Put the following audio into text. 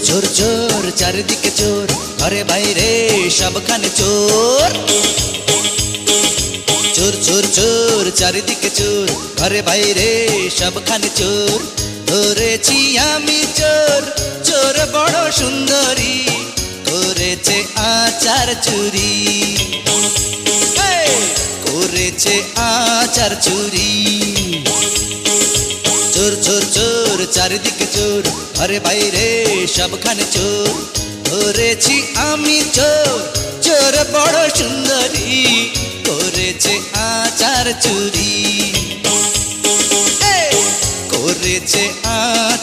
চোর চোর চারিদিকে চোর, ঘরে বাইরে সবখানে চোর। চোর চোর চোর চারিদিকে চোর, ঘরে বাইরে সবখানে চোর। ধরেছি আমি চোর, চোর বড় সুন্দরী, করেছে আচার চুরি। করেছে আচার চুরি। চোর চোর চোর চারিদিকে চোর, ঘরে বাইরে সবখানে চোর। ধরেছি আমি চোর, চোর বড় সুন্দরী, করেছে আচার চুরি। করেছে আচার